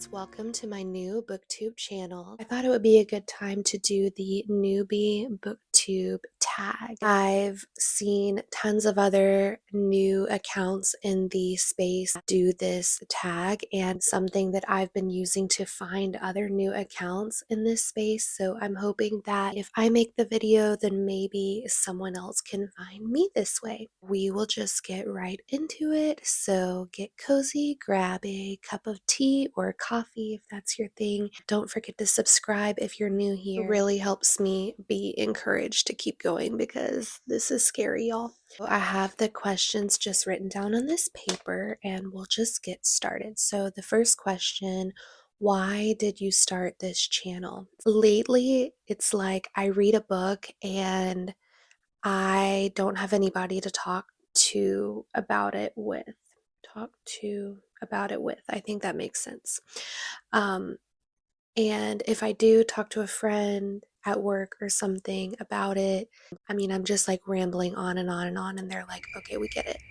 Welcome to my new Booktube channel. I thought it would be a good time to do the newbie Booktube tag. I've seen tons of other new accounts in the space do this tag, and something that I've been using to find other new accounts in this space. So I'm hoping that if I make the video, then maybe someone else can find me this way. We will just get right into it. So get cozy, grab a cup of tea or coffee if that's your thing. Don't forget to subscribe if you're new here. It really helps me be encouraged to keep going because this is scary, y'all. I have the questions just written down on this paper and we'll just get started. So the first question, why did you start this channel? Lately, it's like I read a book and I don't have anybody to talk to about it with. I think that makes sense. And if I do talk to a friend at work or something about it, I'm just like rambling on and on and on, and they're like, okay, we get it.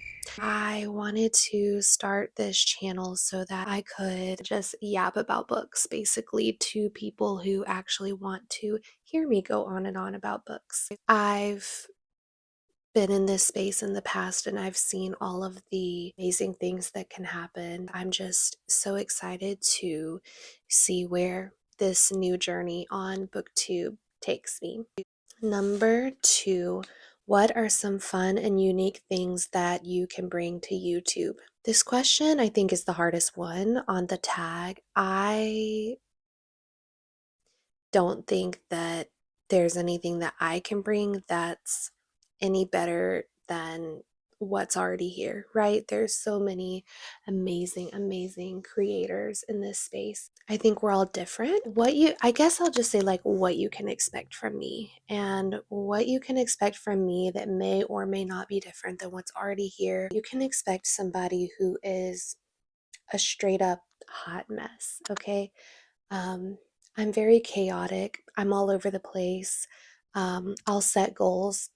I wanted to start this channel so that I could just yap about books, basically, to people who actually want to hear me go on and on about books. I've been in this space in the past and I've seen all of the amazing things that can happen. I'm just so excited to see where this new journey on Booktube takes me. Number 2, what are some fun and unique things that you can bring to YouTube? This question I think is the hardest one on the tag. I don't think that there's anything that I can bring that's any better than what's already here, right? There's so many amazing creators in this space. I think we're all different. I guess I'll just say like what you can expect from me, and what you can expect from me that may or may not be different than what's already here. You can expect somebody who is a straight up hot mess, okay? I'm very chaotic. I'm all over the place. I'll set goals,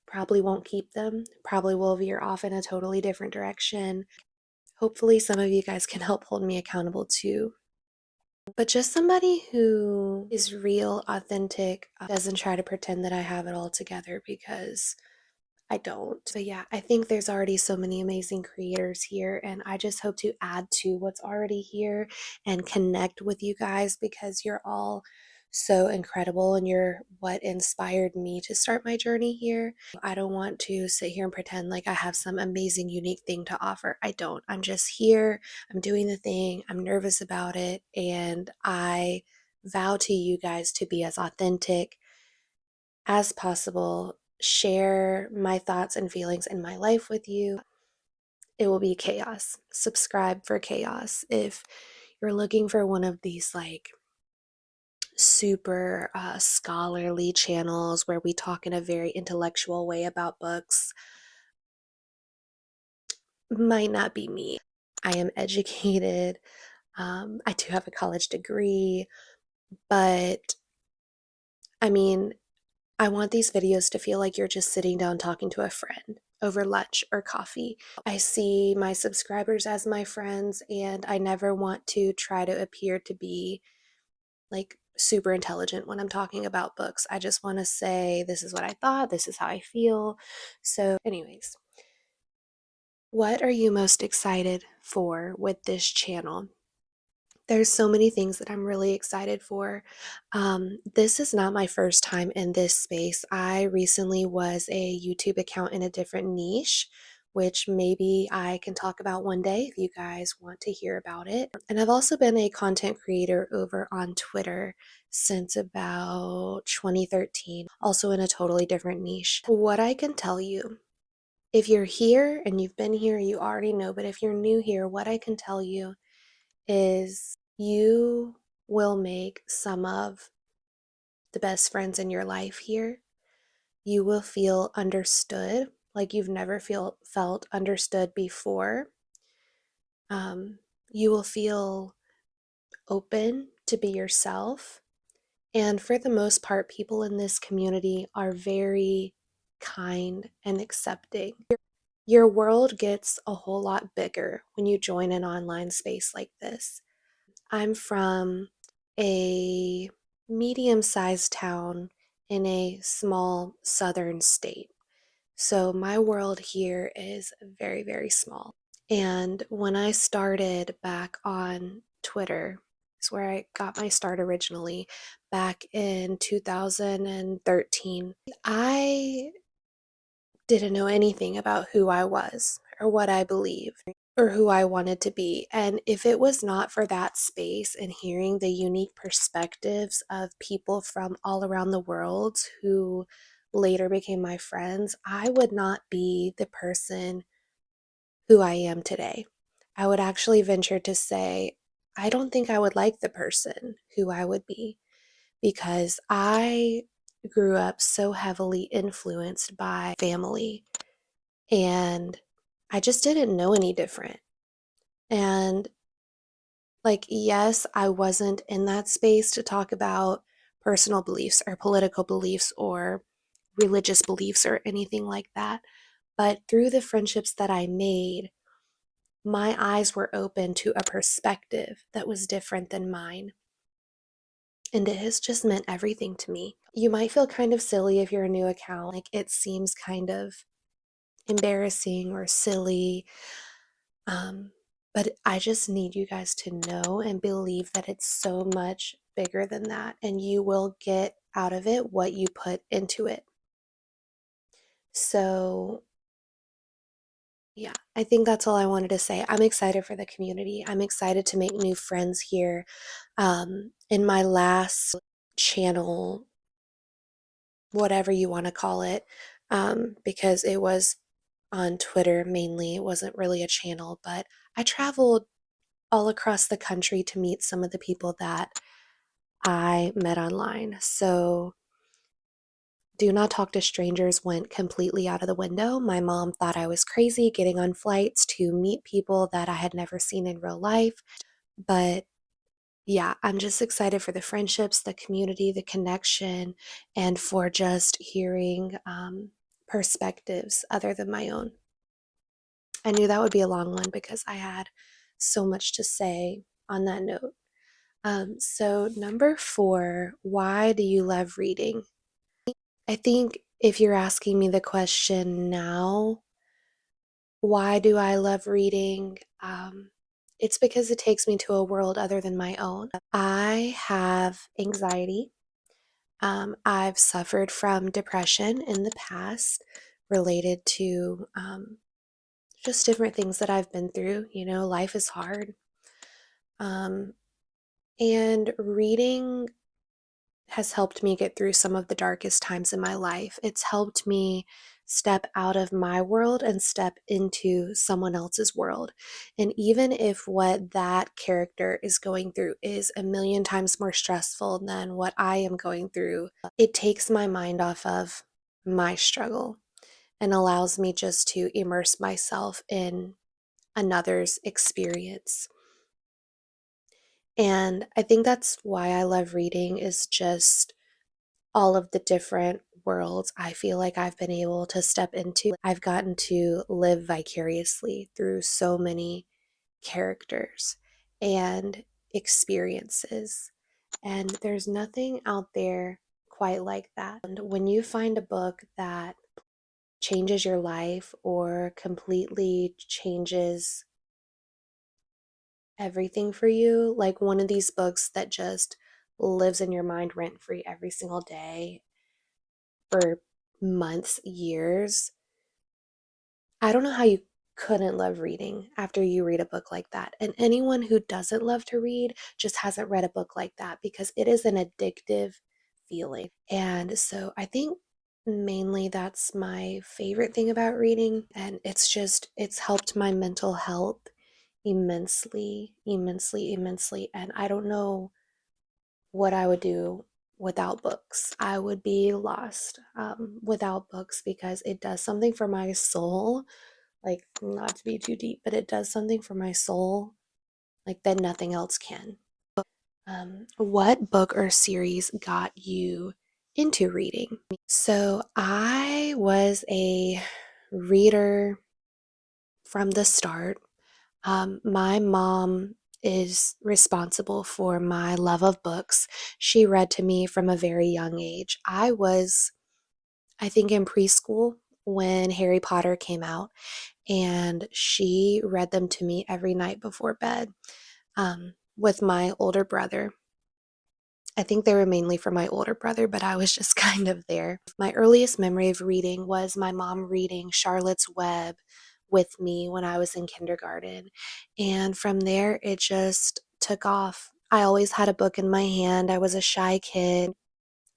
probably won't keep them, probably will veer off in a totally different direction. Hopefully, some of you guys can help hold me accountable too. But just somebody who is real, authentic, doesn't try to pretend that I have it all together, because I don't. But yeah, I think there's already so many amazing creators here, and I just hope to add to what's already here and connect with you guys because you're all so incredible and you're what inspired me to start my journey here. I don't want to sit here and pretend like I have some amazing, unique thing to offer. I don't. I'm just here. I'm doing the thing. I'm nervous about it, and I vow to you guys to be as authentic as possible, share my thoughts and feelings in my life with you. It will be chaos. Subscribe for chaos. If you're looking for one of these like super scholarly channels where we talk in a very intellectual way about books, might not be me. I am educated. I do have a college degree, but I want these videos to feel like you're just sitting down talking to a friend over lunch or coffee. I see my subscribers as my friends, and I never want to try to appear to be like super intelligent when I'm talking about books. I just want to say, this is what I thought, this is how I feel. So, anyways, what are you most excited for with this channel? There's so many things that I'm really excited for. This is not my first time in this space. I recently was a YouTube account in a different niche, which maybe I can talk about one day if you guys want to hear about it. And I've also been a content creator over on Twitter since about 2013, also in a totally different niche. What I can tell you, if you're here and you've been here, you already know, but if you're new here, what I can tell you is you will make some of the best friends in your life here. You will feel understood like you've never felt understood before. You will feel open to be yourself. And for the most part, people in this community are very kind and accepting. Your world gets a whole lot bigger when you join an online space like this. I'm from a medium-sized town in a small southern state. So my world here is very, very small. And when I started back on Twitter, is where I got my start originally back in 2013. I didn't know anything about who I was or what I believed or who I wanted to be. And if it was not for that space and hearing the unique perspectives of people from all around the world who later became my friends, I would not be the person who I am today. I would actually venture to say, I don't think I would like the person who I would be because I grew up so heavily influenced by family and I just didn't know any different. And like, yes, I wasn't in that space to talk about personal beliefs or political beliefs or religious beliefs or anything like that. But through the friendships that I made, my eyes were open to a perspective that was different than mine. And it has just meant everything to me. You might feel kind of silly if you're a new account, like it seems kind of embarrassing or silly. But I just need you guys to know and believe that it's so much bigger than that, and you will get out of it what you put into it. So, yeah, I think that's all I wanted to say. I'm excited for the community. I'm excited to make new friends here. In my last channel, whatever you want to call it, because it was on Twitter mainly, it wasn't really a channel, but I traveled all across the country to meet some of the people that I met online. So, do not talk to strangers went completely out of the window. My mom thought I was crazy getting on flights to meet people that I had never seen in real life. But yeah, I'm just excited for the friendships, the community, the connection, and for just hearing perspectives other than my own. I knew that would be a long one because I had so much to say on that note. So, number 4, why do you love reading? I think if you're asking me the question now, why do I love reading? It's because it takes me to a world other than my own. I have anxiety. I've suffered from depression in the past related to just different things that I've been through. You know, life is hard. Um, and reading has helped me get through some of the darkest times in my life. It's helped me step out of my world and step into someone else's world. And even if what that character is going through is a million times more stressful than what I am going through, it takes my mind off of my struggle and allows me just to immerse myself in another's experience. And I think that's why I love reading is just all of the different worlds I feel like I've been able to step into. I've gotten to live vicariously through so many characters and experiences. And there's nothing out there quite like that. And when you find a book that changes your life or completely changes everything for you, like one of these books that just lives in your mind rent free every single day for months, years. I don't know how you couldn't love reading after you read a book like that. And anyone who doesn't love to read just hasn't read a book like that because it is an addictive feeling. And so I think mainly that's my favorite thing about reading. And it's helped my mental health immensely, immensely, immensely. And I don't know what I would do without books. I would be lost without books because it does something for my soul. Like, not to be too deep, but it does something for my soul like that nothing else can. What book or series got you into reading? So, I was a reader from the start. My mom is responsible for my love of books. She read to me from a very young age. I was, I think, in preschool when Harry Potter came out, and she read them to me every night before bed with my older brother. I think they were mainly for my older brother, but I was just kind of there. My earliest memory of reading was my mom reading Charlotte's Web with me when I was in kindergarten. And from there, it just took off. I always had a book in my hand. I was a shy kid.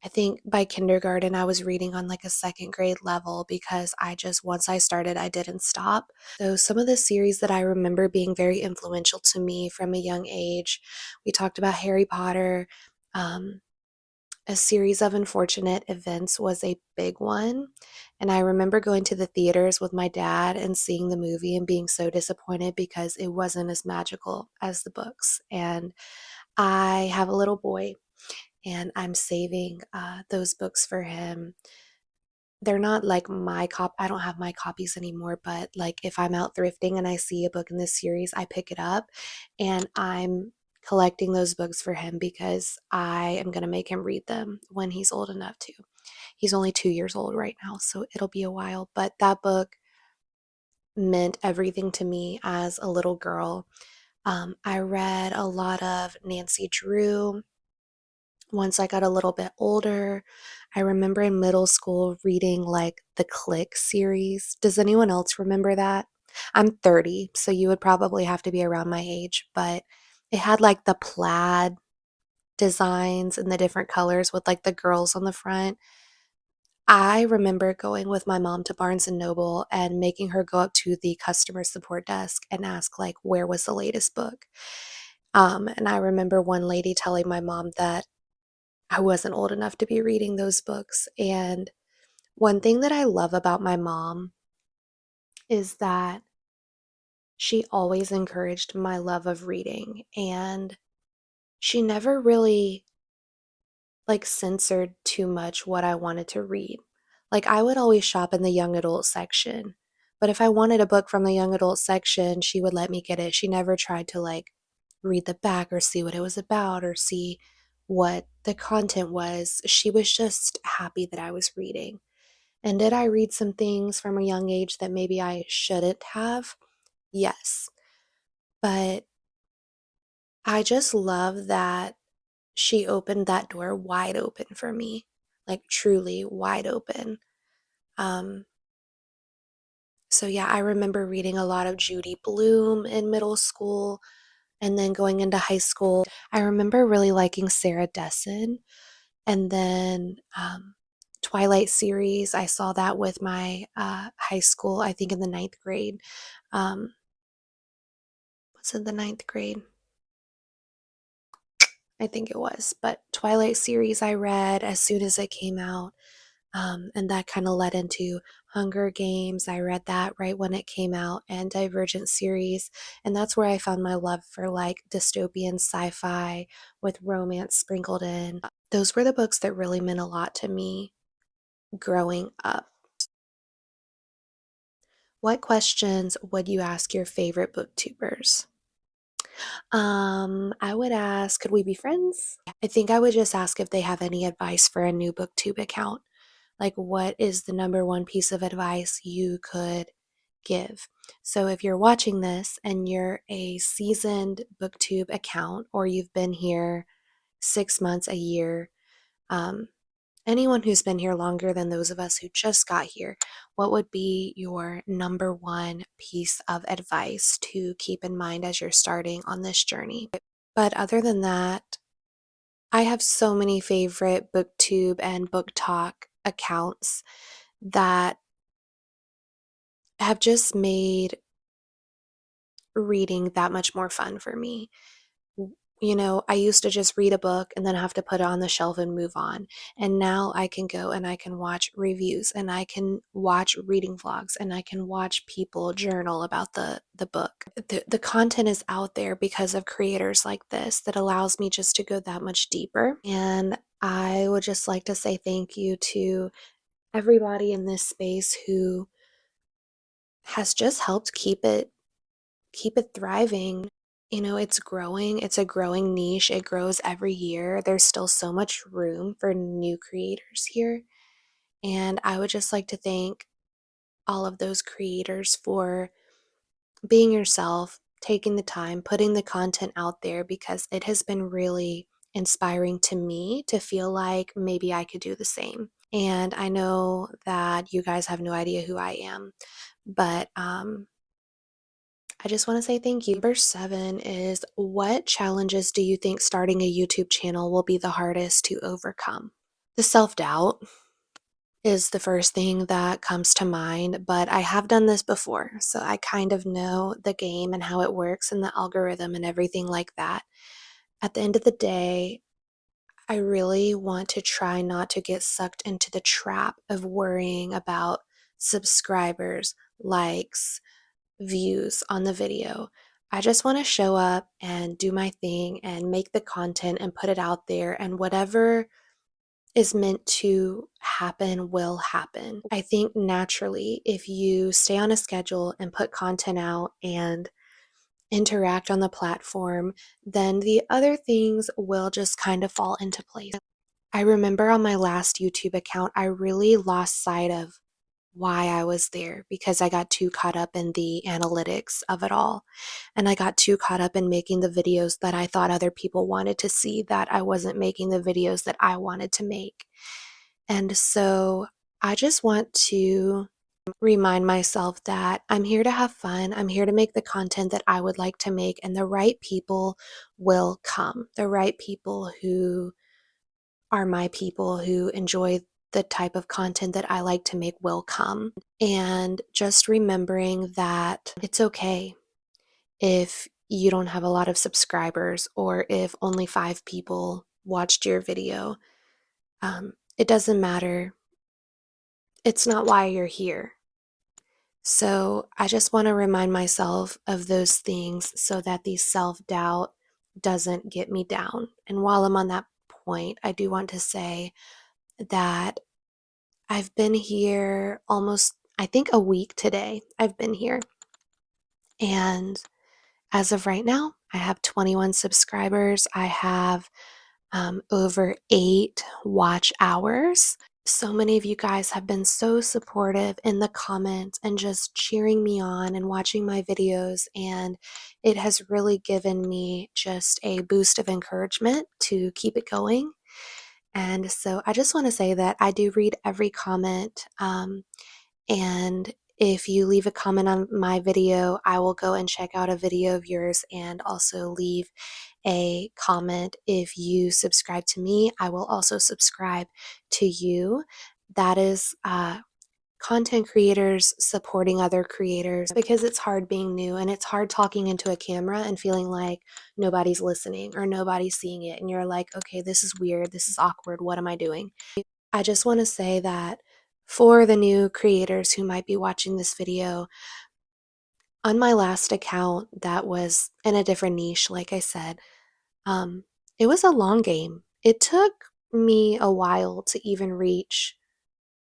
I think by kindergarten, I was reading on like a second grade level because once I started, I didn't stop. So, some of the series that I remember being very influential to me from a young age, we talked about Harry Potter. Um, a series of unfortunate events was a big one. And I remember going to the theaters with my dad and seeing the movie and being so disappointed because it wasn't as magical as the books. And I have a little boy, and I'm saving those books for him. They're not like I don't have my copies anymore, but like if I'm out thrifting and I see a book in this series, I pick it up and I'm collecting those books for him because I am going to make him read them when he's old enough to. He's only 2 years old right now, so it'll be a while, but that book meant everything to me as a little girl. I read a lot of Nancy Drew. Once I got a little bit older, I remember in middle school reading like the Click series. Does anyone else remember that? I'm 30, so you would probably have to be around my age, but it had like the plaid designs and the different colors with like the girls on the front. I remember going with my mom to Barnes and Noble and making her go up to the customer support desk and ask like where was the latest book. And I remember one lady telling my mom that I wasn't old enough to be reading those books. And one thing that I love about my mom is that she always encouraged my love of reading, and she never really like censored too much what I wanted to read. Like I would always shop in the young adult section, but if I wanted a book from the young adult section, she would let me get it. She never tried to like read the back or see what it was about or see what the content was. She was just happy that I was reading. And did I read some things from a young age that maybe I shouldn't have? Yes. But I just love that she opened that door wide open for me, like truly wide open. Um, so yeah, I remember reading a lot of Judy Blume in middle school and then going into high school. I remember really liking Sarah Dessen, and then Twilight series. I saw that with my high school, I think in the ninth grade. Um, was it the ninth grade? I think it was. But Twilight series I read as soon as it came out. And that kind of led into Hunger Games. I read that right when it came out, and Divergent series. And that's where I found my love for like dystopian sci fi with romance sprinkled in. Those were the books that really meant a lot to me growing up. What questions would you ask your favorite booktubers? I would ask, could we be friends? I think I would just ask if they have any advice for a new booktube account. Like, what is the number one piece of advice you could give? So, if you're watching this and you're a seasoned booktube account, or you've been here 6 months, a year, um, anyone who's been here longer than those of us who just got here, what would be your number one piece of advice to keep in mind as you're starting on this journey? But other than that, I have so many favorite booktube and book talk accounts that have just made reading that much more fun for me. You know, I used to just read a book and then have to put it on the shelf and move on. And now I can go and I can watch reviews and I can watch reading vlogs and I can watch people journal about the book. The content is out there because of creators like this that allows me just to go that much deeper. And I would just like to say thank you to everybody in this space who has just helped keep it thriving. it's growing. It's a growing niche. It grows every year. There's still so much room for new creators here. And I would just like to thank all of those creators for being yourself, taking the time, putting the content out there because it has been really inspiring to me to feel like maybe I could do the same. And I know that you guys have no idea who I am, but I just want to say thank you. Number 7 is, what challenges do you think starting a YouTube channel will be the hardest to overcome? The self-doubt is the first thing that comes to mind, but I have done this before, so I kind of know the game and how it works and the algorithm and everything like that. At the end of the day, I really want to try not to get sucked into the trap of worrying about subscribers, likes, views on the video. I just want to show up and do my thing and make the content and put it out there, and whatever is meant to happen will happen. I think naturally, if you stay on a schedule and put content out and interact on the platform, then the other things will just kind of fall into place. I remember on my last YouTube account, I really lost sight of why I was there because I got too caught up in the analytics of it all. And I got too caught up in making the videos that I thought other people wanted to see, that I wasn't making the videos that I wanted to make. And so I just want to remind myself that I'm here to have fun. I'm here to make the content that I would like to make, and the right people will come. The right people who are my people, who enjoy the type of content that I like to make, will come. And just remembering that it's okay if you don't have a lot of subscribers or if only 5 people watched your video. It doesn't matter. It's not why you're here. So I just want to remind myself of those things so that the self-doubt doesn't get me down. And while I'm on that point, I do want to say that I've been here almost, I think, a week today. I've been here. And as of right now, I have 21 subscribers. I have over 8 watch hours. So many of you guys have been so supportive in the comments and just cheering me on and watching my videos. And it has really given me just a boost of encouragement to keep it going. And so I just want to say that I do read every comment. And if you leave a comment on my video, I will go and check out a video of yours and also leave a comment. If you subscribe to me, I will also subscribe to you. That is content creators supporting other creators, because it's hard being new and it's hard talking into a camera and feeling like nobody's listening or nobody's seeing it. And you're like, okay, this is weird. This is awkward. What am I doing? I just want to say that for the new creators who might be watching this video, on my last account that was in a different niche, like I said, it was a long game. It took me a while to even reach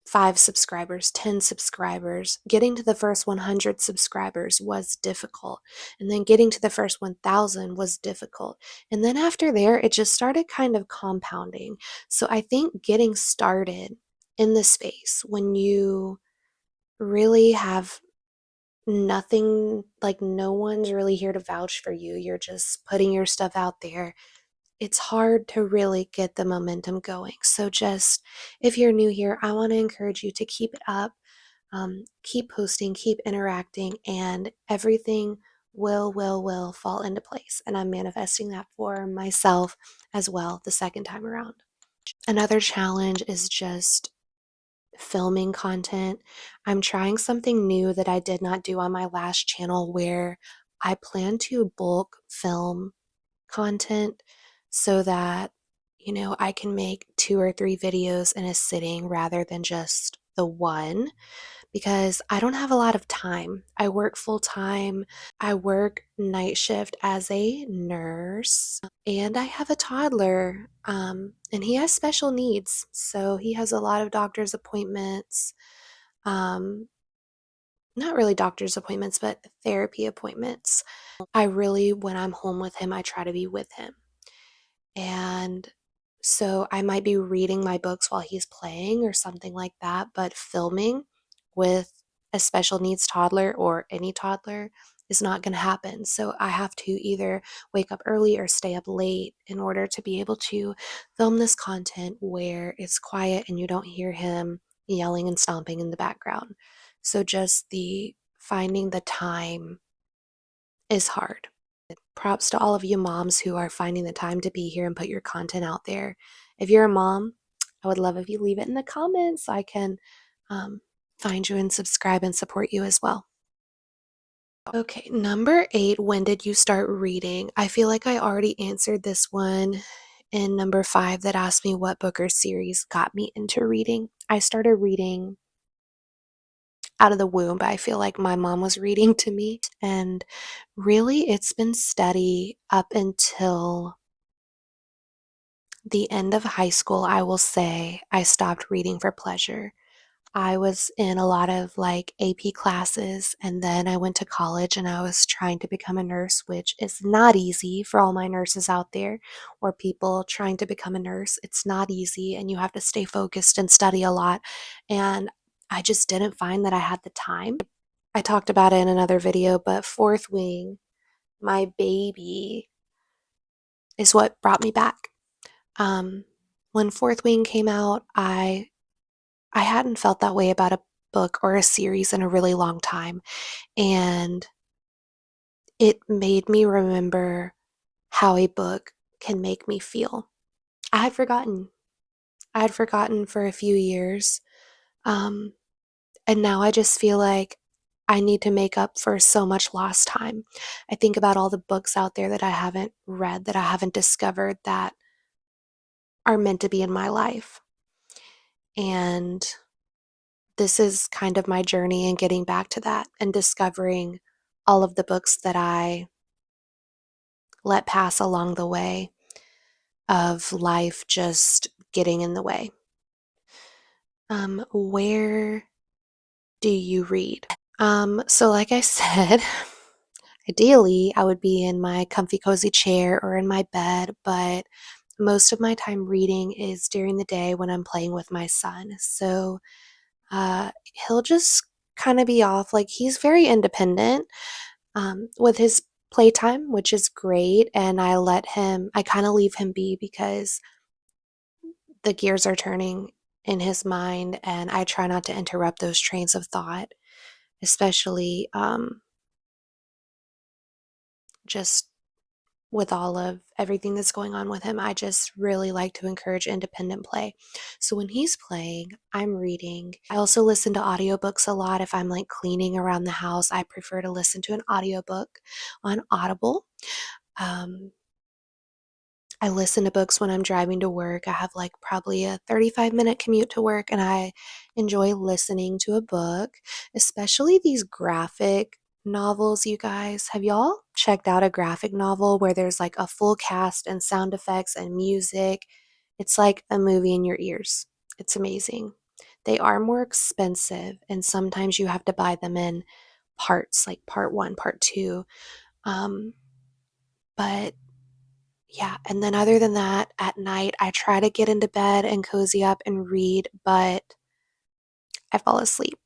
5 subscribers, 10 subscribers. Getting to the first 100 subscribers was difficult. And then getting to the first 1,000 was difficult. And then after there, it just started kind of compounding. So I think getting started in this space when you really have nothing, like no one's really here to vouch for you, you're just putting your stuff out there, it's hard to really get the momentum going. So just, if you're new here, I want to encourage you to keep it up, keep posting, keep interacting, and everything will fall into place. And I'm manifesting that for myself as well the second time around. Another challenge is just filming content. I'm trying something new that I did not do on my last channel, where I plan to bulk film content so that, I can make 2 or 3 videos in a sitting rather than just the one, because I don't have a lot of time. I work full time. I work night shift as a nurse, and I have a toddler, and he has special needs. So he has a lot of doctor's appointments. Um, not really doctor's appointments, but therapy appointments. I really, when I'm home with him, I try to be with him. And so I might be reading my books while he's playing or something like that, but filming with a special needs toddler or any toddler is not going to happen. So I have to either wake up early or stay up late in order to be able to film this content where it's quiet and you don't hear him yelling and stomping in the background. So just the finding the time is hard. Props to all of you moms who are finding the time to be here and put your content out there. If you're a mom, I would love if you leave it in the comments so I can find you and subscribe and support you as well. Okay, number 8, when did you start reading? I feel like I already answered this one in number 5 that asked me what book or series got me into reading. I started reading out of the womb, but I feel like my mom was reading to me. And really, it's been steady up until the end of high school. I will say I stopped reading for pleasure. I was in a lot of like AP classes, and then I went to college and I was trying to become a nurse, which is not easy for all my nurses out there or people trying to become a nurse. It's not easy, and you have to stay focused and study a lot. And I just didn't find that I had the time. I talked about it in another video, but Fourth Wing, my baby, is what brought me back. Um, when Fourth Wing came out, I hadn't felt that way about a book or a series in a really long time, and it made me remember how a book can make me feel. I had forgotten. I had forgotten for a few years, um, and now I just feel like I need to make up for so much lost time. I think about all the books out there that I haven't read, that I haven't discovered that are meant to be in my life. And this is kind of my journey in getting back to that and discovering all of the books that I let pass along the way of life just getting in the way. Where do you read? So like I said, ideally I would be in my comfy cozy chair or in my bed, but most of my time reading is during the day when I'm playing with my son. So he'll just kind of be off. Like he's very independent with his playtime, which is great. And I kind of leave him be because the gears are turning in his mind, and I try not to interrupt those trains of thought, especially just with all of everything that's going on with him. I just really like to encourage independent play. So when he's playing, I'm reading. I also listen to audiobooks a lot. If I'm like cleaning around the house, I prefer to listen to an audiobook on Audible. Um, I listen to books when I'm driving to work. I have like probably a 35-minute commute to work, and I enjoy listening to a book, especially these graphic novels, you guys. Have y'all checked out a graphic novel where there's like a full cast and sound effects and music? It's like a movie in your ears. It's amazing. They are more expensive, and sometimes you have to buy them in parts, like part one, part two. Um, but yeah, and then other than that, at night, I try to get into bed and cozy up and read, but I fall asleep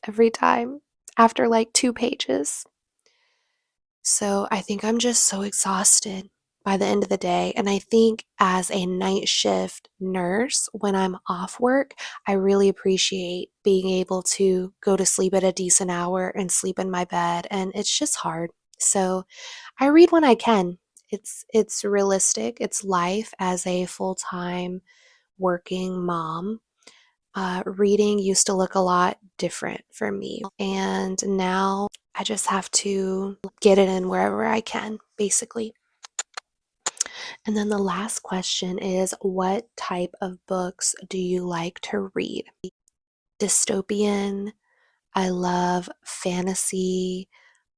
every time after like 2 pages. So I think I'm just so exhausted by the end of the day. And I think as a night shift nurse, when I'm off work, I really appreciate being able to go to sleep at a decent hour and sleep in my bed. And it's just hard. So I read when I can. It's realistic. It's life as a full-time working mom. Reading used to look a lot different for me, and now I just have to get it in wherever I can, basically. And then the last question is, what type of books do you like to read? Dystopian. I love fantasy.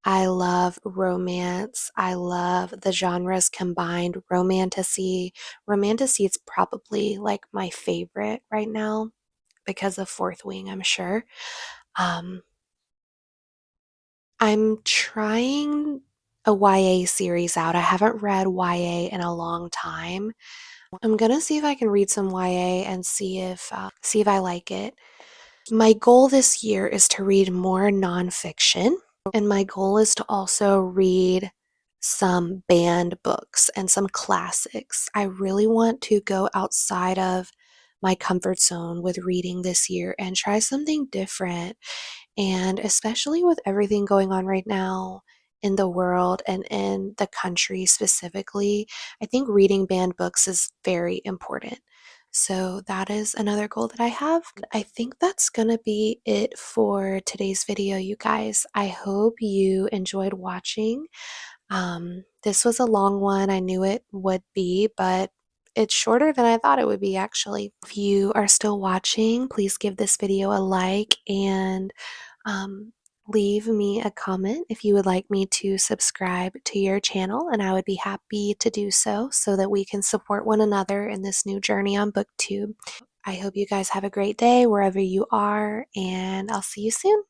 I love romance. I love the genres combined. Romantasy. Romantasy is probably like my favorite right now because of Fourth Wing, I'm sure. Um, I'm trying a YA series out. I haven't read YA in a long time. I'm gonna see if I can read some YA and see if I like it. My goal this year is to read more nonfiction, and my goal is to also read some banned books and some classics. I really want to go outside of my comfort zone with reading this year and try something different. And especially with everything going on right now in the world and in the country specifically, I think reading banned books is very important. So that is another goal that I have. I think that's gonna be it for today's video, you guys. I hope you enjoyed watching. This was a long one. I knew it would be, but it's shorter than I thought it would be actually. If you are still watching, please give this video a like and um, leave me a comment if you would like me to subscribe to your channel, and I would be happy to do so that we can support one another in this new journey on Booktube. I hope you guys have a great day wherever you are, and I'll see you soon.